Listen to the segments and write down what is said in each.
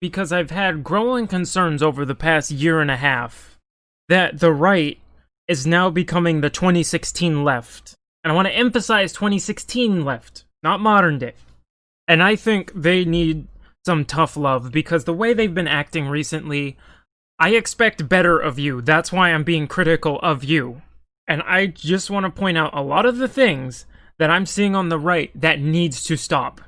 because I've had growing concerns over the past year and a half that the right is now becoming the 2016 left. And I want to emphasize 2016 left, not modern day. And I think they need some tough love, because the way they've been acting recently, I expect better of you. That's why I'm being critical of you. And I just want to point out a lot of the things that I'm seeing on the right that needs to stop.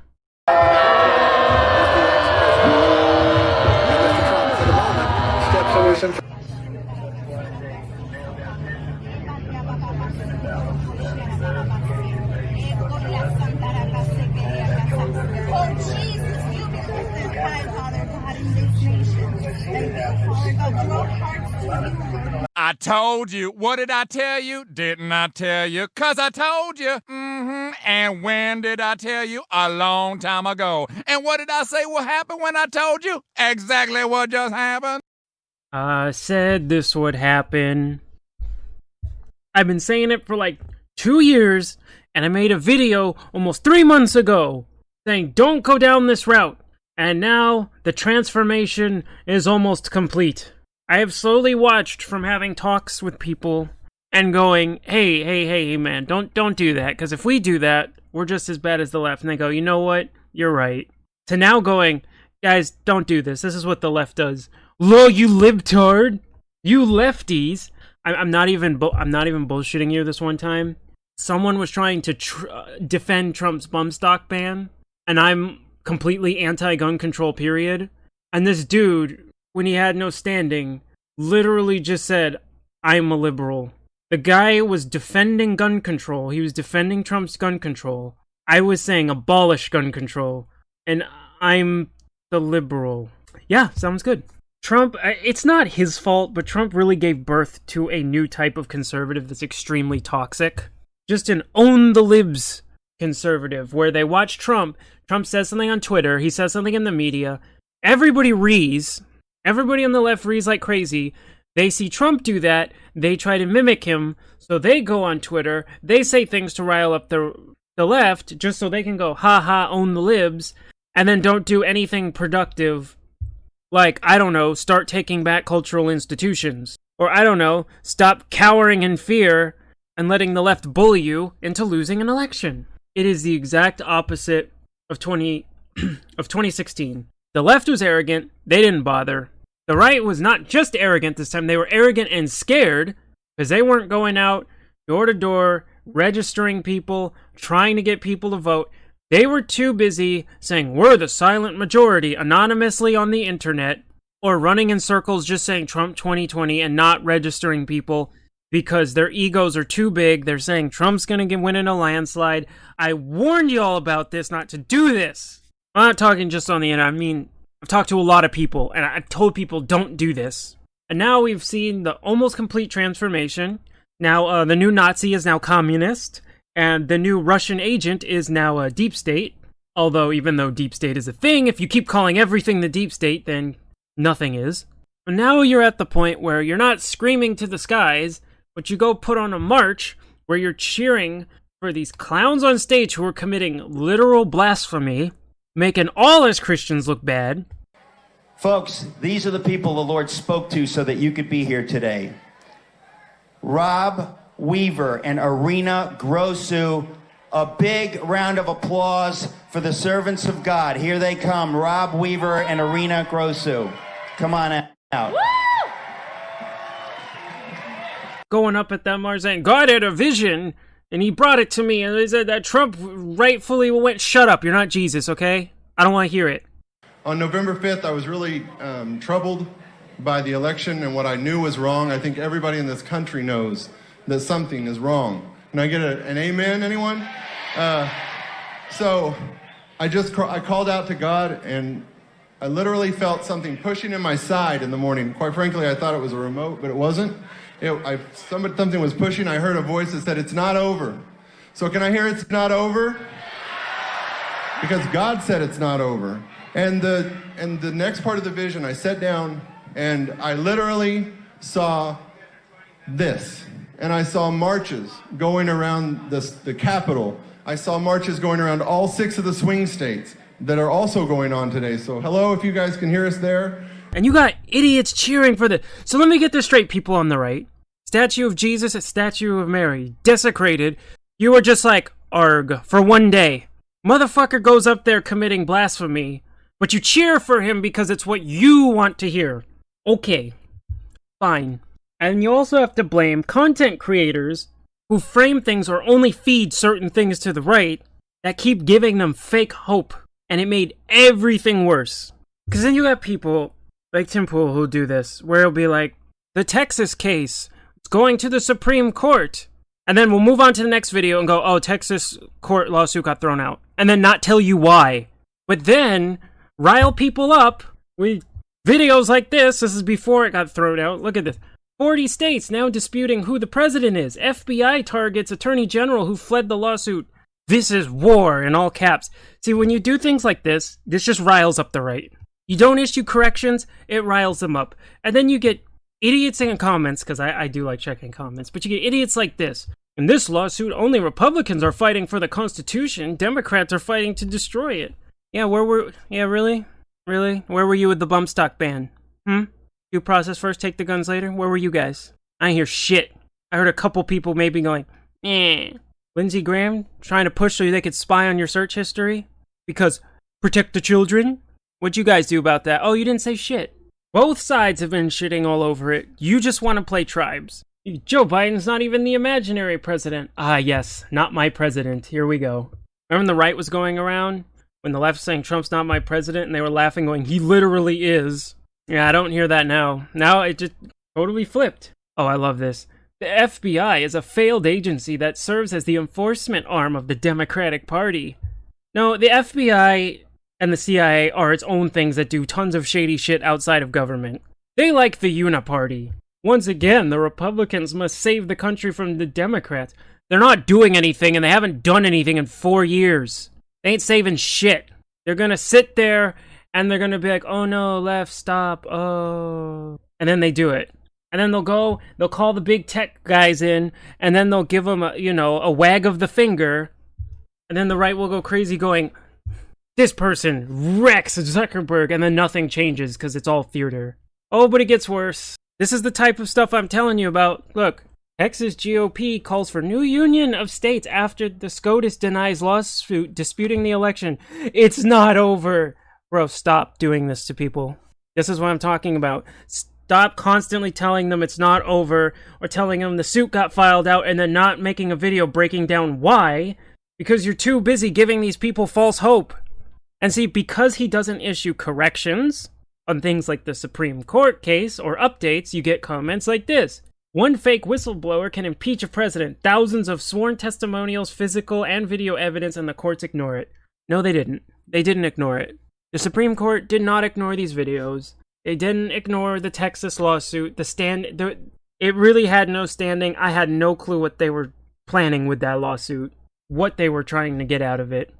I told you. What did I tell you? Didn't I tell you? 'Cause I told you. And when did I tell you? A long time ago. And what did I say will happen when I told you? Exactly what just happened. I said this would happen. I've been saying it for like 2 years, and I made a video almost 3 months ago saying don't go down this route. And now the transformation is almost complete. I have slowly watched from having talks with people and going, hey, man, don't do that, because if we do that, we're just as bad as the left. And they go, you know what? You're right. To now going, guys, don't do this. This is what the left does. Lol, you libtard. You lefties. I'm not even bullshitting you this one time. Someone was trying to defend Trump's bum stock ban, and I'm completely anti-gun control, period. And this dude, when he had no standing, literally just said, I'm a liberal. The guy was defending gun control. He was defending Trump's gun control. I was saying abolish gun control. And I'm the liberal. Yeah, sounds good. Trump, it's not his fault, but Trump really gave birth to a new type of conservative that's extremely toxic. Just an own the libs conservative, where they watch Trump says something on Twitter, he says something in the media, everybody rees, everybody on the left rees like crazy, they see Trump do that, they try to mimic him, so they go on Twitter, they say things to rile up the left, just so they can go, ha, own the libs, and then don't do anything productive, like, I don't know, start taking back cultural institutions, or I don't know, stop cowering in fear and letting the left bully you into losing an election. It is the exact opposite of 2016. The left was arrogant, they didn't bother. The right was not just arrogant this time, they were arrogant and scared, because they weren't going out door to door, registering people, trying to get people to vote. They were too busy saying, we're the silent majority, anonymously on the internet, or running in circles just saying Trump 2020 and not registering people because their egos are too big. They're saying Trump's going to win in a landslide. I warned you all about this, not to do this. I'm not talking just on the internet. I mean, I've talked to a lot of people, and I've told people don't do this. And now we've seen the almost complete transformation. Now, the new Nazi is now communist, and the new Russian agent is now a deep state. Although, even though deep state is a thing, if you keep calling everything the deep state, then nothing is. But now you're at the point where you're not screaming to the skies, but you go put on a march where you're cheering for these clowns on stage who are committing literal blasphemy, making all us Christians look bad. Folks, these are the people the Lord spoke to so that you could be here today. Rob Weaver and Irina Grosu. A big round of applause for the servants of God. Here they come, Rob Weaver and Irina Grosu. Come on out. Woo! Going up at that march saying, God had a vision, and he brought it to me, and they said that Trump rightfully went, shut up, you're not Jesus, okay? I don't want to hear it. On November 5th, I was really troubled by the election and what I knew was wrong. I think everybody in this country knows that something is wrong. Can I get an amen, anyone? So I called out to God, and I literally felt something pushing in my side in the morning. Quite frankly, I thought it was a remote, but it wasn't. Something was pushing. I heard a voice that said, it's not over. So can I hear it's not over? Because God said it's not over. And the next part of the vision, I sat down and I literally saw this. And I saw marches going around the Capitol. I saw marches going around all 6 of the swing states. that are also going on today. So hello, if you guys can hear us there. And you got idiots cheering for the... So let me get this straight, people on the right. Statue of Jesus, a statue of Mary, desecrated. You were just like, arg, for one day. Motherfucker goes up there committing blasphemy, but you cheer for him because it's what you want to hear. Okay, fine. And you also have to blame content creators who frame things or only feed certain things to the right that keep giving them fake hope. And it made everything worse. Because then you got people like Tim Pool who do this, where it'll be like, the Texas case, it's going to the Supreme Court. And then we'll move on to the next video and go, oh, Texas court lawsuit got thrown out. And then not tell you why. But then rile people up with videos like this. This is before it got thrown out. Look at this. 40 states now disputing who the president is. FBI targets attorney general who fled the lawsuit. This is war, in all caps. See, when you do things like this just riles up the right. You don't issue corrections, it riles them up. And then you get idiots in comments, because I do like checking comments, but you get idiots like this. In this lawsuit, only Republicans are fighting for the Constitution. Democrats are fighting to destroy it. Yeah, really? Really? Where were you with the bump stock ban? Due process first, take the guns later? Where were you guys? I didn't hear shit. I heard a couple people maybe going, Lindsey Graham trying to push so they could spy on your search history? Because protect the children? What'd you guys do about that? Oh, you didn't say shit. Both sides have been shitting all over it. You just want to play tribes. Joe Biden's not even the imaginary president. Ah, yes, not my president. Here we go. Remember when the right was going around? When the left was saying Trump's not my president, and they were laughing going, he literally is. Yeah, I don't hear that now. Now it just totally flipped. Oh, I love this. The FBI is a failed agency that serves as the enforcement arm of the Democratic Party. No, the FBI and the CIA are its own things that do tons of shady shit outside of government. They like the Uniparty. Once again, the Republicans must save the country from the Democrats. They're not doing anything, and they haven't done anything in 4 years. They ain't saving shit. They're gonna sit there, and they're gonna be like, oh no, left, stop, oh. And then they do it. And then they'll call the big tech guys in, and then they'll give them a wag of the finger, and then the right will go crazy going, this person wrecks Zuckerberg, and then nothing changes because it's all theater. Oh, but it gets worse. This is the type of stuff I'm telling you about. Look, Texas GOP calls for new union of states after the SCOTUS denies lawsuit disputing the election. It's not over. Bro, stop doing this to people. This is what I'm talking about. Stop constantly telling them it's not over, or telling them the suit got filed out and then not making a video breaking down why, because you're too busy giving these people false hope. And see, because he doesn't issue corrections on things like the Supreme Court case or updates, you get comments like this. One fake whistleblower can impeach a president. Thousands of sworn testimonials, physical and video evidence, and the courts ignore it. No, they didn't. They didn't ignore it. The Supreme Court did not ignore these videos. They didn't ignore the Texas lawsuit. It really had no standing. I had no clue what they were planning with that lawsuit. What they were trying to get out of it.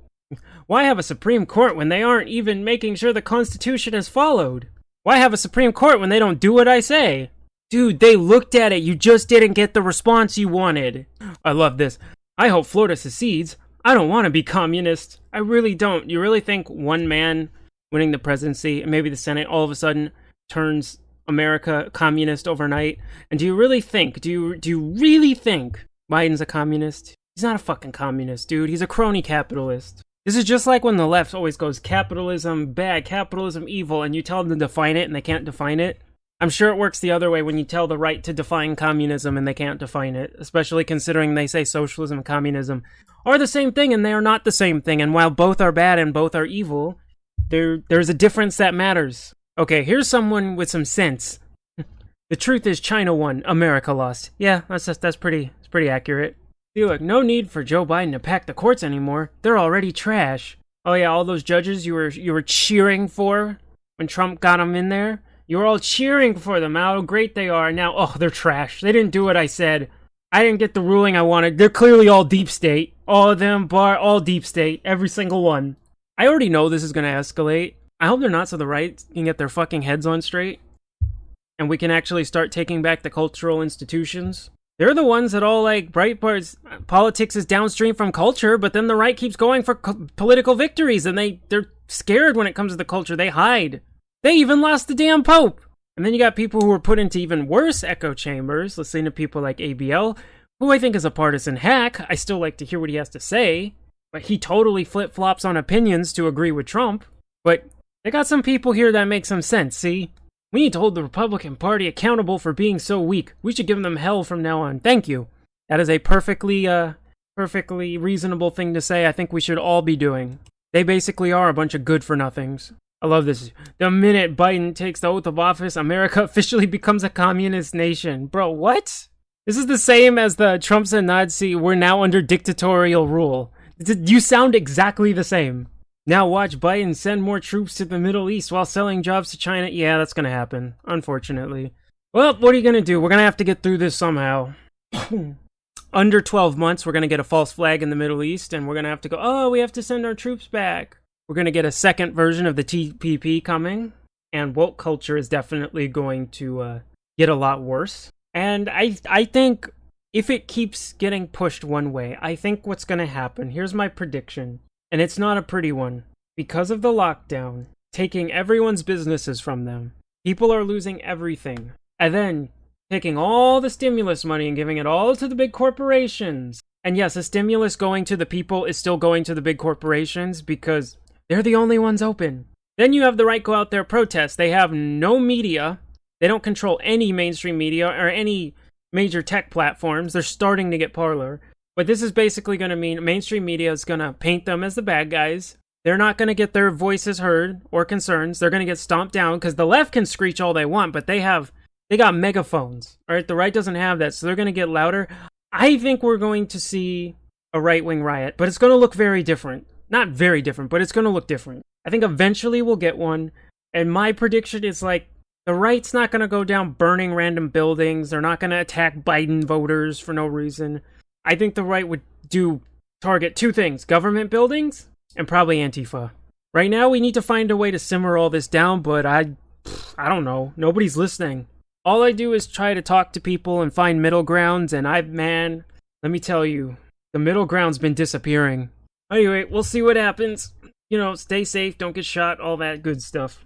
Why have a Supreme Court when they aren't even making sure the Constitution is followed? Why have a Supreme Court when they don't do what I say? Dude, they looked at it. You just didn't get the response you wanted. I love this. I hope Florida secedes. I don't want to be communist. I really don't. You really think one man winning the presidency and maybe the Senate all of a sudden turns America communist overnight? And do you really think Biden's a communist? He's not a fucking communist, dude. He's a crony capitalist. This is just like when the left always goes, capitalism bad, capitalism evil, and you tell them to define it and they can't define it. I'm sure it works the other way when you tell the right to define communism and they can't define it, especially considering they say socialism and communism are the same thing and they are not the same thing. And while both are bad and both are evil, there's a difference that matters. Okay, here's someone with some sense. The truth is China won, America lost. Yeah, that's pretty accurate. See, look, no need for Joe Biden to pack the courts anymore. They're already trash. Oh yeah, all those judges you were cheering for when Trump got them in there. You were all cheering for them, how great they are. Now, oh, they're trash. They didn't do what I said. I didn't get the ruling I wanted. They're clearly all deep state. All of them, all deep state. Every single one. I already know this is going to escalate. I hope they're not, so the right can get their fucking heads on straight. And we can actually start taking back the cultural institutions. They're the ones that all like Breitbart's politics is downstream from culture, but then the right keeps going for political victories, and they're scared when it comes to the culture. They hide. They even lost the damn Pope. And then you got people who were put into even worse echo chambers, listening to people like ABL, who I think is a partisan hack. I still like to hear what he has to say, but he totally flip-flops on opinions to agree with Trump. But they got some people here that make some sense, see? We need to hold the Republican Party accountable for being so weak. We should give them hell from now on. Thank you. That is a perfectly reasonable thing to say. I think we should all be doing. They basically are a bunch of good-for-nothings. I love this. The minute Biden takes the oath of office, America officially becomes a communist nation. Bro, what? This is the same as the Trump's a Nazi, we're now under dictatorial rule. You sound exactly the same. Now watch Biden send more troops to the Middle East while selling jobs to China. Yeah, that's gonna happen, unfortunately. Well, what are you gonna do? We're gonna have to get through this somehow. Under 12 months, we're gonna get a false flag in the Middle East, and we're gonna have to go, oh, we have to send our troops back. We're going to get a second version of the TPP coming, and woke culture is definitely going to get a lot worse. And I think if it keeps getting pushed one way, I think what's going to happen, here's my prediction, and it's not a pretty one. Because of the lockdown, taking everyone's businesses from them, people are losing everything, and then taking all the stimulus money and giving it all to the big corporations. And yes, the stimulus going to the people is still going to the big corporations because they're the only ones open. Then you have the right go out there protest. They have no media. They don't control any mainstream media or any major tech platforms. They're starting to get Parler. But this is basically going to mean mainstream media is going to paint them as the bad guys. They're not going to get their voices heard or concerns. They're going to get stomped down because the left can screech all they want, but they got megaphones. All right, the right doesn't have that, so they're going to get louder. I think we're going to see a right-wing riot, but it's going to look very different. Not very different, but it's going to look different. I think eventually we'll get one. And my prediction is like, the right's not going to go down burning random buildings. They're not going to attack Biden voters for no reason. I think the right would target two things. Government buildings and probably Antifa. Right now we need to find a way to simmer all this down, but I don't know. Nobody's listening. All I do is try to talk to people and find middle grounds. And let me tell you, the middle ground's been disappearing. Anyway, we'll see what happens. Stay safe, don't get shot, all that good stuff.